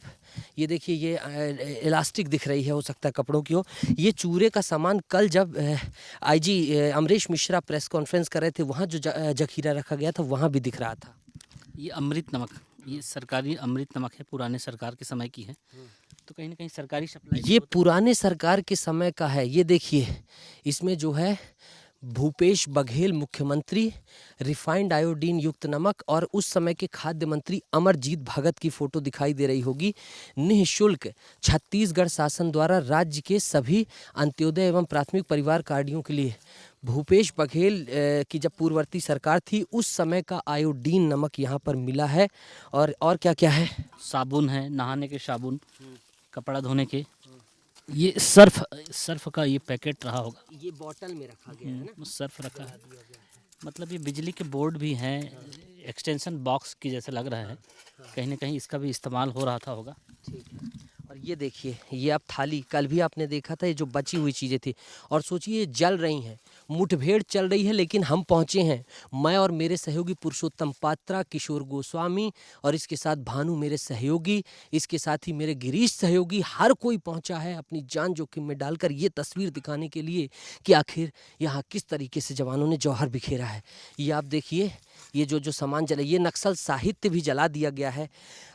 ये देखिए, ये इलास्टिक दिख रही है, हो सकता है कपड़ों की हो। ये चूरे का सामान कल जब IG Amrish Mishra press conference कर रहे थे, वहाँ जो जखीरा रखा गया था वहाँ भी दिख रहा था। ये अमृत नमक, ये सरकारी अमृत नमक है, पुराने सरकार के समय की है, तो कहीं ना कहीं सरकारी सप्लाई। ये पुराने सरकार के समय का है। ये देखिए, इसमें जो है भूपेश बघेल मुख्यमंत्री, रिफाइंड आयोडीन युक्त नमक और उस समय के खाद्य मंत्री अमरजीत भगत की फोटो दिखाई दे रही होगी। निःशुल्क छत्तीसगढ़ शासन द्वारा राज्य के सभी अंत्योदय एवं प्राथमिक परिवार कार्डियों के लिए भूपेश बघेल की जब पूर्ववर्ती सरकार थी उस समय का आयोडीन नमक यहाँ पर मिला है। और क्या क्या है? साबुन है, नहाने के साबुन, कपड़ा धोने के, ये सर्फ का ये पैकेट रहा होगा। ये बोतल में रखा गया है ना, सर्फ रखा है। मतलब ये बिजली के बोर्ड भी हैं, एक्सटेंशन बॉक्स की जैसे लग रहा है, कहीं ना कहीं इसका भी इस्तेमाल हो रहा था होगा। ठीक है। और ये देखिए, ये अब थाली, कल भी आपने देखा था, ये जो बची हुई चीज़ें थी। और सोचिए ये जल रही हैं, मुठभेड़ चल रही है, लेकिन हम पहुँचे हैं, मैं और मेरे सहयोगी पुरुषोत्तम पात्रा, किशोर गोस्वामी और इसके साथ भानु मेरे सहयोगी, इसके साथ ही मेरे गिरीश सहयोगी, हर कोई पहुँचा है अपनी जान जोखिम में डालकर ये तस्वीर दिखाने के लिए कि आखिर यहाँ किस तरीके से जवानों ने जौहर बिखेरा है। ये आप देखिए, ये जो सामान जला, ये नक्सल साहित्य भी जला दिया गया है।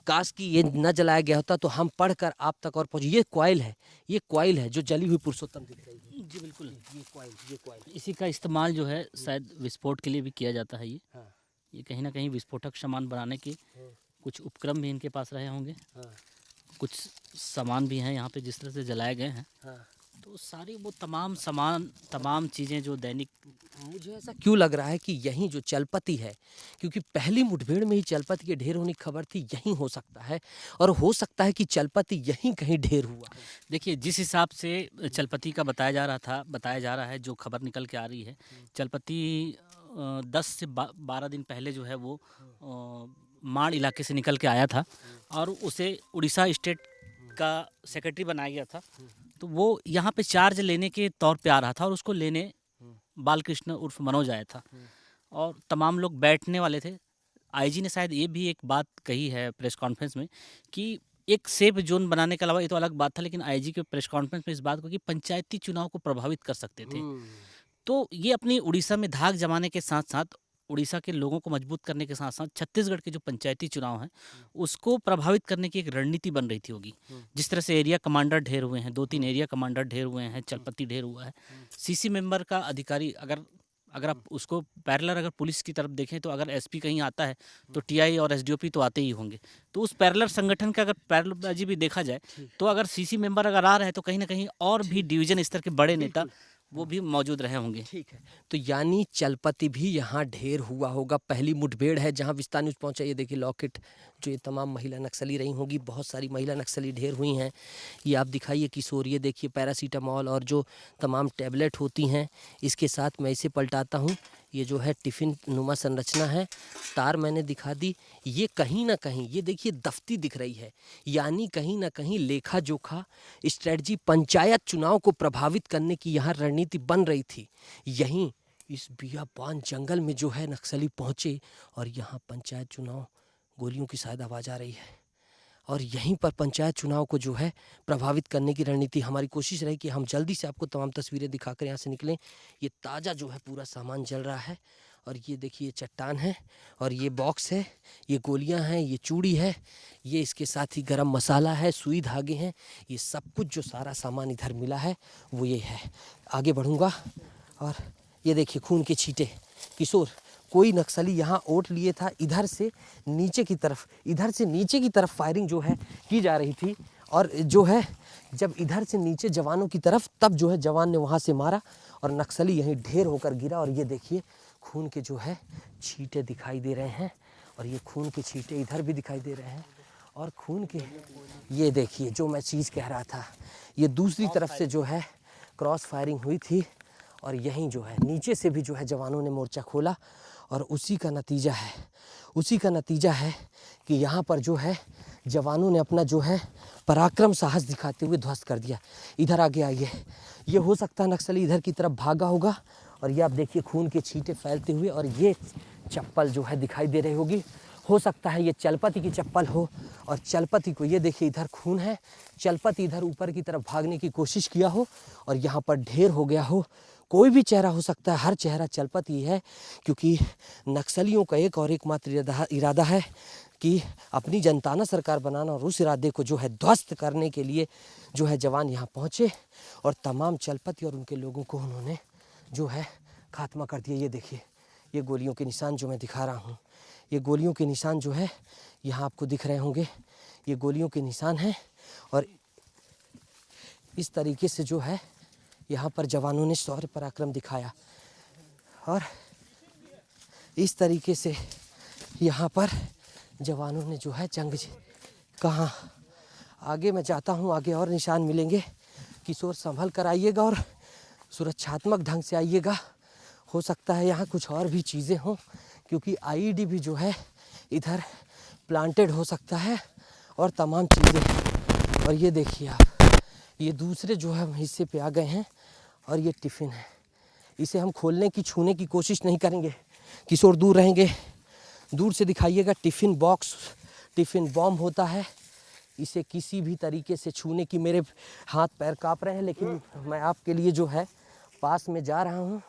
काश कि ये न जलाया गया होता तो हम पढ़कर आप तक और पहुँचे। ये कॉइल है जो जली हुई पुरुषोत्तम दिख रही है। जी बिल्कुल, ये कॉइल इसी का इस्तेमाल जो है शायद विस्फोट के लिए भी किया जाता है। ये कहीं ना कहीं विस्फोटक सामान बनाने के कुछ उपक्रम भी इनके पास रहे होंगे। कुछ सामान भी हैं यहाँ पे जिस तरह से जलाए गए हैं। तो सारी वो तमाम चीज़ें जो दैनिक, मुझे ऐसा क्यों लग रहा है कि यहीं जो चलपति है, क्योंकि पहली मुठभेड़ में ही चलपति के ढेर होने की खबर थी, यहीं हो सकता है। और हो सकता है कि चलपति यहीं कहीं ढेर हुआ है। देखिए जिस हिसाब से चलपति का बताया जा रहा है, जो खबर निकल के आ रही है, चलपति 10 से 12 दिन पहले जो है वो माड़ इलाके से निकल के आया था और उसे उड़ीसा स्टेट का सेक्रेटरी बनाया गया था। तो वो यहाँ पे चार्ज लेने के तौर पे आ रहा था और उसको लेने बालकृष्ण उर्फ मनोज आया था और तमाम लोग बैठने वाले थे। आईजी ने शायद ये भी एक बात कही है प्रेस कॉन्फ्रेंस में कि एक सेफ जोन बनाने के अलावा, ये तो अलग बात था, लेकिन आईजी के प्रेस कॉन्फ्रेंस में इस बात को कि पंचायती चुनाव को प्रभावित कर सकते थे। तो ये अपनी उड़ीसा में धाक जमाने के साथ साथ उड़ीसा के लोगों को मजबूत करने के साथ साथ छत्तीसगढ़ के जो पंचायती चुनाव हैं उसको प्रभावित करने की एक रणनीति बन रही थी होगी। जिस तरह से एरिया कमांडर ढेर हुए हैं, 2-3 एरिया कमांडर ढेर हुए हैं, चलपति ढेर हुआ है, सीसी मेंबर का अधिकारी अगर आप उसको पैरेलल अगर पुलिस की तरफ देखें तो अगर एसपी कहीं आता है तो टीआई और एसडीओपी तो आते ही होंगे। तो उस पैरेलल संगठन का अगर पैरेलल भी देखा जाए तो अगर सीसी मेंबर अगर आ रहे हैं तो कहीं ना कहीं और भी डिवीजन स्तर के बड़े नेता वो भी मौजूद रहे होंगे। ठीक है, तो यानी चलपति भी यहाँ ढेर हुआ होगा। पहली मुठभेड़ है जहाँ विस्तार न्यूज़ पहुँचा। ये देखिए लॉकेट, जो ये तमाम महिला नक्सली रही होंगी, बहुत सारी महिला नक्सली ढेर हुई हैं। ये आप दिखाइए किशोर, ये देखिए पैरासीटामॉल और जो तमाम टैबलेट होती हैं, इसके साथ मैं इसे पलटाता हूँ। ये जो है टिफ़िन नुमा संरचना है, तार मैंने दिखा दी। ये कहीं ना कहीं ये देखिए दफ्ती दिख रही है, यानी कहीं ना कहीं लेखा जोखा स्ट्रेटजी पंचायत चुनाव को प्रभावित करने की यहाँ रणनीति बन रही थी। यहीं इस बियाबान जंगल में जो है नक्सली पहुँचे और यहाँ पंचायत चुनाव, गोलियों की शायद आवाज़ आ रही है, और यहीं पर पंचायत चुनाव को जो है प्रभावित करने की रणनीति। हमारी कोशिश रही कि हम जल्दी से आपको तमाम तस्वीरें दिखाकर यहाँ से निकलें। ये ताज़ा जो है पूरा सामान जल रहा है, और ये देखिए चट्टान है, और ये बॉक्स है, ये गोलियां हैं, ये चूड़ी है, ये इसके साथ ही गरम मसाला है, सुई धागे हैं। ये सब कुछ जो सारा सामान इधर मिला है वो ये है। आगे बढ़ूँगा और ये देखिए खून के छींटे। किशोर, कोई नक्सली यहाँ ओट लिए था, इधर से नीचे की तरफ, इधर से नीचे की तरफ फायरिंग जो है की जा रही थी, और जो है जब इधर से नीचे जवानों की तरफ, तब जो है जवान ने वहाँ से मारा और नक्सली यहीं ढेर होकर गिरा। और ये देखिए खून के जो है छींटे दिखाई दे रहे हैं, और ये खून के छींटे इधर भी दिखाई दे रहे हैं, और खून के ये देखिए जो मैं चीज़ कह रहा था, ये दूसरी तरफ से जो है क्रॉस फायरिंग हुई थी, और यहीं जो है नीचे से भी जो है जवानों ने मोर्चा खोला, और उसी का नतीजा है कि यहाँ पर जो है जवानों ने अपना जो है पराक्रम साहस दिखाते हुए ध्वस्त कर दिया। इधर आगे आइए, ये हो सकता है नक्सली इधर की तरफ भागा होगा, और ये आप देखिए खून के छींटे फैलते हुए, और ये चप्पल जो है दिखाई दे रही होगी, हो सकता है ये चलपति की चप्पल हो, और चलपति को ये देखिए इधर खून है, चलपति इधर ऊपर की तरफ भागने की कोशिश किया हो और यहाँ पर ढेर हो गया हो। कोई भी चेहरा हो सकता है, हर चेहरा चलपति है, क्योंकि नक्सलियों का एक और एकमात्र इरादा है कि अपनी जनताना सरकार बनाना, और उस इरादे को जो है ध्वस्त करने के लिए जो है जवान यहाँ पहुँचे और तमाम चलपति और उनके लोगों को उन्होंने जो है खात्मा कर दिया। ये देखिए ये गोलियों के निशान जो मैं दिखा रहा हूँ, ये गोलियों के निशान जो है यहाँ आपको दिख रहे होंगे, ये गोलियों के निशान हैं, और इस तरीके से जो है यहाँ पर जवानों ने शौर्य पराक्रम दिखाया, और इस तरीके से यहाँ पर जवानों ने जो है जंग कहाँ। आगे मैं जाता हूँ, आगे और निशान मिलेंगे। किशोर संभल कर आइएगा और सुरक्षात्मक ढंग से आइएगा। हो सकता है यहाँ कुछ और भी चीज़ें हों, क्योंकि आईईडी भी जो है इधर प्लांटेड हो सकता है और तमाम चीज़ें। और ये देखिए आप, ये दूसरे जो है हिस्से पे आ गए हैं, और ये टिफ़िन है, इसे हम खोलने की छूने की कोशिश नहीं करेंगे। किशोर दूर रहेंगे, दूर से दिखाइएगा। टिफ़िन बॉक्स, टिफ़िन बॉम्ब होता है, इसे किसी भी तरीके से छूने की, मेरे हाथ पैर काँप रहे हैं, लेकिन मैं आपके लिए जो है पास में जा रहा हूँ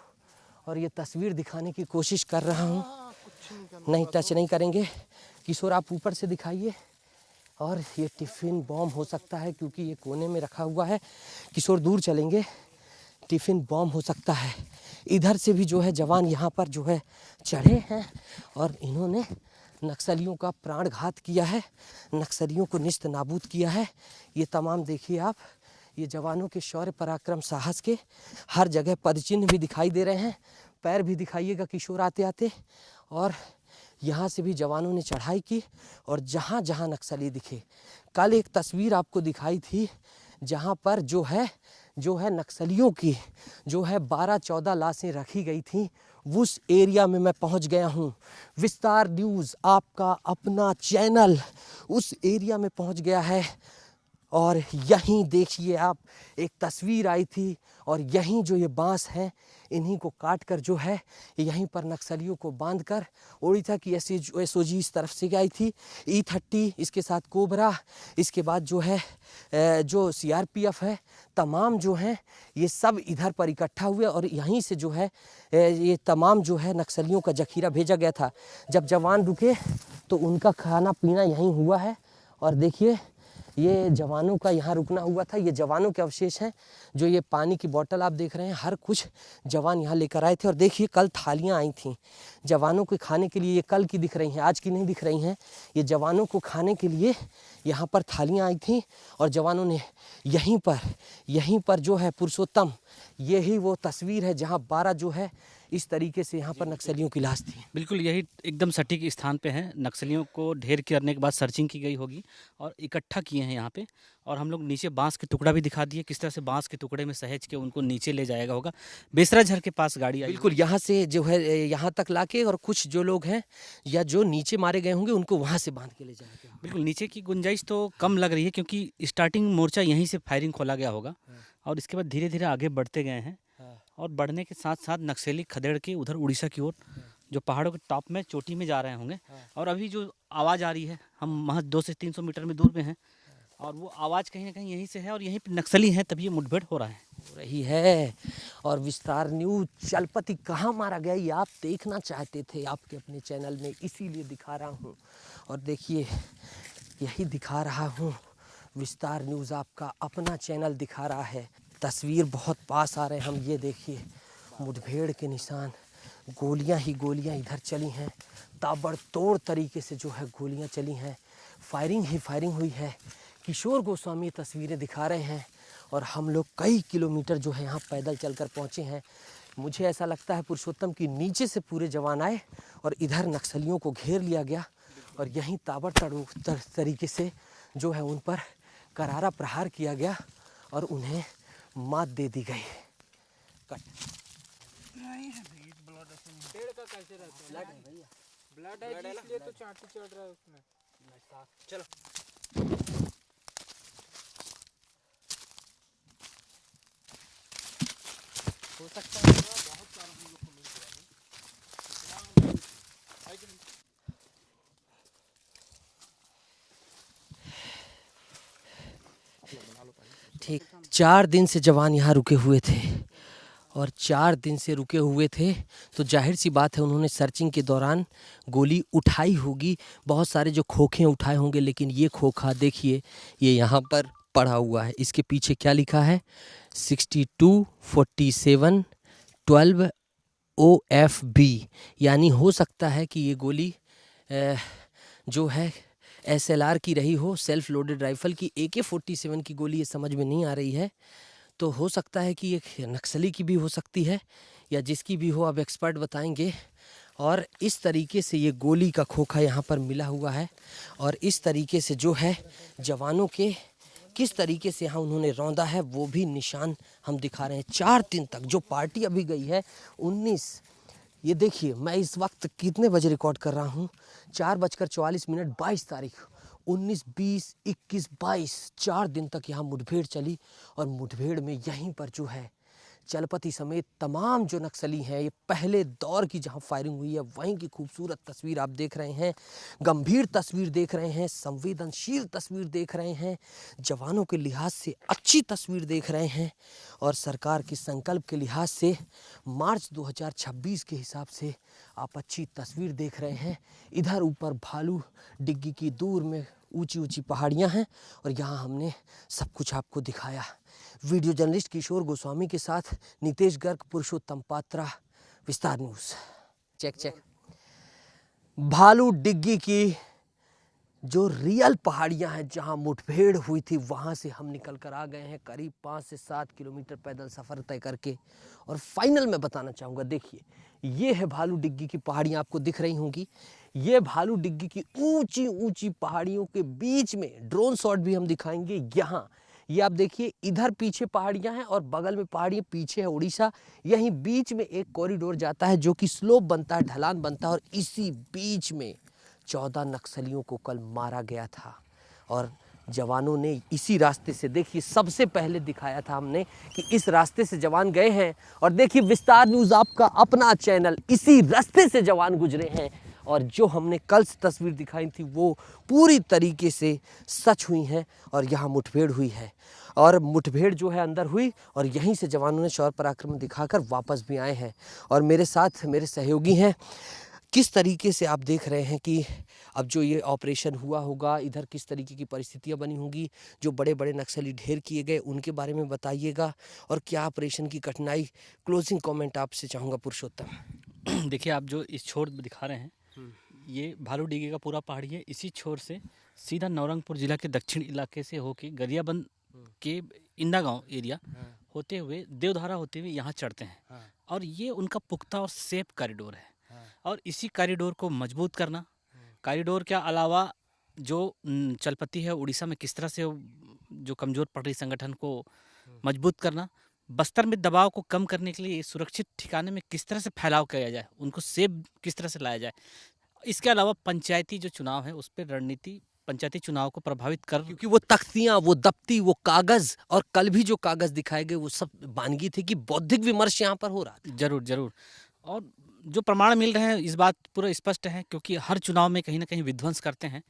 और ये तस्वीर दिखाने की कोशिश कर रहा हूँ। नहीं, टच नहीं करेंगे। किशोर आप ऊपर से दिखाइए। और ये टिफ़िन बॉम्ब हो सकता है, क्योंकि ये कोने में रखा हुआ है। किशोर दूर चलेंगे, टिफ़िन बॉम्ब हो सकता है। इधर से भी जो है जवान यहाँ पर जो है चढ़े हैं, और इन्होंने नक्सलियों का प्राणघात किया है, नक्सलियों को निस्त नाबूद किया है। ये तमाम देखिए आप, ये जवानों के शौर्य पराक्रम साहस के हर जगह पदचिन्ह भी दिखाई दे रहे हैं। पैर भी दिखाइएगा किशोर आते आते। और यहाँ से भी जवानों ने चढ़ाई की, और जहाँ जहाँ नक्सली दिखे, कल एक तस्वीर आपको दिखाई थी जहाँ पर जो है नक्सलियों की जो है 12-14 लाशें रखी गई थी, उस एरिया में मैं पहुंच गया हूं। विस्तार न्यूज़ आपका अपना चैनल उस एरिया में पहुंच गया है, और यहीं देखिए आप, एक तस्वीर आई थी और यहीं जो ये बांस हैं इन्हीं को काट कर जो है यहीं पर नक्सलियों को बांध कर ओडिशा की एसओजी इस तरफ से आई थी, E30 इसके साथ कोबरा, इसके बाद जो है जो सीआरपीएफ है, तमाम जो हैं ये सब इधर पर इकट्ठा हुए और यहीं से जो है ये तमाम जो है नक्सलियों का जखीरा भेजा गया था। जब जवान रुके तो उनका खाना पीना यहीं हुआ है और देखिए ये जवानों का यहाँ रुकना हुआ था। ये जवानों के अवशेष हैं। जो ये पानी की बोतल आप देख रहे हैं, हर कुछ जवान यहाँ लेकर आए थे। और देखिए कल थालियाँ आई थीं जवानों के खाने के लिए, ये कल की दिख रही हैं, आज की नहीं दिख रही हैं। ये जवानों को खाने के लिए यहाँ पर थालियाँ आई थीं और जवानों ने यहीं पर जो है पुरुषोत्तम, यही वो तस्वीर है जहाँ 12 जो है इस तरीके से यहाँ पर नक्सलियों की लाश थी। बिल्कुल यही एकदम सटीक स्थान पे है। नक्सलियों को ढेर करने के बाद सर्चिंग की गई होगी और इकट्ठा किए हैं यहाँ पे। और हम लोग नीचे बांस के टुकड़ा भी दिखा दिए, किस तरह से बांस के टुकड़े में सहेज के उनको नीचे ले जाएगा होगा। बेसराझर के पास गाड़ी आई। बिल्कुल यहाँ से जो है यहाँ तक लाके और कुछ जो लोग हैं या जो नीचे मारे गए होंगे उनको वहाँ से बांध के ले जाएंगे। बिल्कुल नीचे की गुंजाइश तो कम लग रही है क्योंकि स्टार्टिंग मोर्चा यहीं से फायरिंग खोला गया होगा और इसके बाद धीरे धीरे आगे बढ़ते गए हैं। और बढ़ने के साथ साथ नक्सली खदेड़ के उधर उड़ीसा की ओर जो पहाड़ों के टॉप में चोटी में जा रहे होंगे। और अभी जो आवाज़ आ रही है, हम महज 200 से 300 मीटर में दूर में हैं और वो आवाज़ कहीं ना कहीं यहीं से है और यहीं पे नक्सली हैं, तभी ये मुठभेड़ हो रही है। और विस्तार न्यूज चलपति कहाँ मारा गया ये आप देखना चाहते थे आपके अपने चैनल में, इसीलिए दिखा रहा हूँ। और देखिए यही दिखा रहा हूँ, विस्तार न्यूज़ आपका अपना चैनल दिखा रहा है। तस्वीर बहुत पास आ रहे हैं हम, ये देखिए मुठभेड़ के निशान, गोलियां ही गोलियां इधर चली हैं, ताबड़तोड़ तरीके से जो है गोलियां चली हैं, फायरिंग ही फायरिंग हुई है। किशोर गोस्वामी तस्वीरें दिखा रहे हैं और हम लोग कई किलोमीटर जो है यहाँ पैदल चलकर पहुँचे हैं। मुझे ऐसा लगता है पुरुषोत्तम की नीचे से पूरे जवान आए और इधर नक्सलियों को घेर लिया गया और यहीं ताबड़तोड़ तरीके से जो है उन पर करारा प्रहार किया गया और उन्हें मात दे दी गई। ब्लड है इसलिए तो चांटी चढ़ रहा है उसमें। चलो हो सकता है बहुत सारा हम लोग को मिल गया। ठीक 4 दिन से जवान यहाँ रुके हुए थे और 4 दिन से रुके हुए थे तो जाहिर सी बात है उन्होंने सर्चिंग के दौरान गोली उठाई होगी, बहुत सारे जो खोखे उठाए होंगे। लेकिन ये खोखा देखिए ये यहाँ पर पड़ा हुआ है, इसके पीछे क्या लिखा है 6247 12 OFB, यानी हो सकता है कि ये गोली जो है SLR की रही हो, सेल्फ लोडेड राइफल की। AK-47 की गोली ये समझ में नहीं आ रही है, तो हो सकता है कि ये नक्सली की भी हो सकती है या जिसकी भी हो, अब एक्सपर्ट बताएंगे। और इस तरीके से ये गोली का खोखा यहाँ पर मिला हुआ है और इस तरीके से जो है जवानों के किस तरीके से यहाँ उन्होंने रौंदा है वो भी निशान हम दिखा रहे हैं। 4 दिन तक जो पार्टी अभी गई है 19, ये देखिए मैं इस वक्त कितने बजे रिकॉर्ड कर रहा हूँ, 4:44, 22 तारीख, 19, 20, 21, 22, 4 दिन तक यहाँ मुठभेड़ चली। और मुठभेड़ में यहीं पर जो है चलपति समेत तमाम जो नक्सली हैं, ये पहले दौर की जहाँ फायरिंग हुई है वहीं की खूबसूरत तस्वीर आप देख रहे हैं, गंभीर तस्वीर देख रहे हैं, संवेदनशील तस्वीर देख रहे हैं, जवानों के लिहाज से अच्छी तस्वीर देख रहे हैं और सरकार के संकल्प के लिहाज से मार्च 2026 के हिसाब से आप अच्छी तस्वीर देख रहे हैं। इधर ऊपर भालू डिग्गी की दूर में ऊंची ऊंची पहाड़ियां हैं और यहाँ हमने सब कुछ आपको दिखाया। वीडियो जर्नलिस्ट किशोर गोस्वामी के साथ नितेश गर्ग, पुरुषोत्तम पात्रा, विस्तार न्यूज़। चेक भालू डिग्गी की जो रियल पहाड़ियां हैं जहां मुठभेड़ हुई थी वहां से हम निकल कर आ गए हैं करीब 5 से 7 किलोमीटर पैदल सफ़र तय करके। और फाइनल में बताना चाहूँगा, देखिए ये है भालू डिग्गी की पहाड़ियाँ, आपको दिख रही होंगी। ये भालू डिग्गी की ऊंची ऊंची पहाड़ियों के बीच में ड्रोन शॉट भी हम दिखाएंगे। यहाँ ये आप देखिए, इधर पीछे पहाड़ियाँ हैं और बगल में पहाड़ियाँ, पीछे है उड़ीसा। यहीं बीच में एक कॉरिडोर जाता है जो कि स्लोप बनता है, ढलान बनता है और इसी बीच में 14 नक्सलियों को कल मारा गया था। और जवानों ने इसी रास्ते से, देखिए सबसे पहले दिखाया था हमने कि इस रास्ते से जवान गए हैं, और देखिए विस्तार न्यूज़ आपका अपना चैनल, इसी रास्ते से जवान गुजरे हैं। और जो हमने कल से तस्वीर दिखाई थी वो पूरी तरीके से सच हुई हैं, और यहाँ मुठभेड़ हुई है, और मुठभेड़ जो है अंदर हुई, और यहीं से जवानों ने शौर्य पराक्रम दिखाकर वापस भी आए हैं। और मेरे साथ मेरे सहयोगी हैं। किस तरीके से आप देख रहे हैं कि अब जो ये ऑपरेशन हुआ होगा, इधर किस तरीके की परिस्थितियां बनी होंगी, जो बड़े बड़े नक्सली ढेर किए गए उनके बारे में बताइएगा, और क्या ऑपरेशन की कठिनाई, क्लोजिंग कमेंट आपसे चाहूँगा पुरुषोत्तम। देखिए, आप जो इस छोर दिखा रहे हैं, ये भालू डिगे का पूरा पहाड़ी है। इसी छोर से सीधा नवरंगपुर जिला के दक्षिण इलाके से होके गरियाबंद के इंदा गांव एरिया होते हुए देवधारा होते हुए यहाँ चढ़ते हैं। और ये उनका पुख्ता और सेफ कॉरिडोर है। और इसी कॉरिडोर को मजबूत करना, कॉरिडोर के अलावा जो चलपति है उड़ीसा में किस तरह से जो कमज़ोर पड़ रही संगठन को मजबूत करना, बस्तर में दबाव को कम करने के लिए सुरक्षित ठिकाने में किस तरह से फैलाव किया जाए, उनको सेव किस तरह से लाया जाए। इसके अलावा पंचायती जो चुनाव है उस पर रणनीति, पंचायती चुनाव को प्रभावित कर, क्योंकि वो तख्तियां, वो दफ्ती, वो कागज़, और कल भी जो कागज़ दिखाए गए वो सब बानगी थे कि बौद्धिक विमर्श यहाँ पर हो रहा था। जरूर जरूर। और जो प्रमाण मिल रहे हैं इस बात पूरा स्पष्ट है, क्योंकि हर चुनाव में कहीं ना कहीं विध्वंस करते हैं।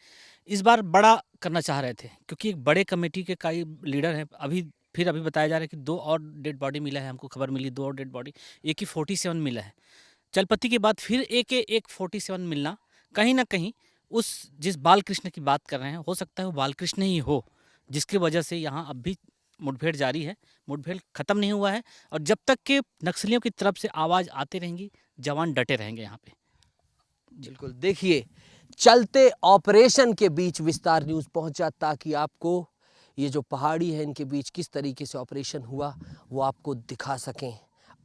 इस बार बड़ा करना चाह रहे थे, क्योंकि एक बड़े कमेटी के कई लीडर हैं। अभी बताया जा रहा है कि 2 और डेड बॉडी मिला है, हमको खबर मिली 2 और डेड बॉडी, एक ही 47 मिला है। चलपति के बाद फिर एक 47 मिलना कहीं ना कहीं उस जिस बालकृष्ण की बात कर रहे हैं, हो सकता है वो बालकृष्ण ही हो, जिसकी वजह से यहाँ अब भी मुठभेड़ जारी है। मुठभेड़ खत्म नहीं हुआ है, और जब तक के नक्सलियों की तरफ से आवाज़ आती रहेंगी, जवान डटे रहेंगे यहाँ पे। बिल्कुल। देखिए, चलते ऑपरेशन के बीच विस्तार न्यूज़ पहुंचा ताकि आपको ये जो पहाड़ी है इनके बीच किस तरीके से ऑपरेशन हुआ वो आपको दिखा सकें,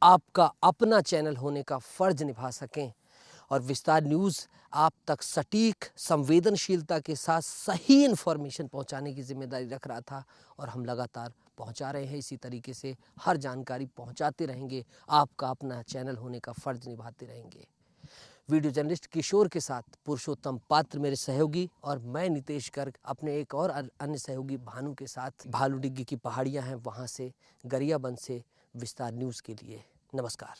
आपका अपना चैनल होने का फ़र्ज निभा सकें, और विस्तार न्यूज़ आप तक सटीक संवेदनशीलता के साथ सही इन्फॉर्मेशन पहुंचाने की जिम्मेदारी रख रहा था, और हम लगातार पहुंचा रहे हैं। इसी तरीके से हर जानकारी पहुंचाते रहेंगे, आपका अपना चैनल होने का फ़र्ज निभाते रहेंगे। वीडियो जर्नलिस्ट किशोर के साथ पुरुषोत्तम पात्र मेरे सहयोगी, और मैं नितेश गर्ग अपने एक और अन्य सहयोगी भानु के साथ भालू डिग्गी की पहाड़ियां हैं वहां से, गरियाबंद से, विस्तार न्यूज़ के लिए नमस्कार।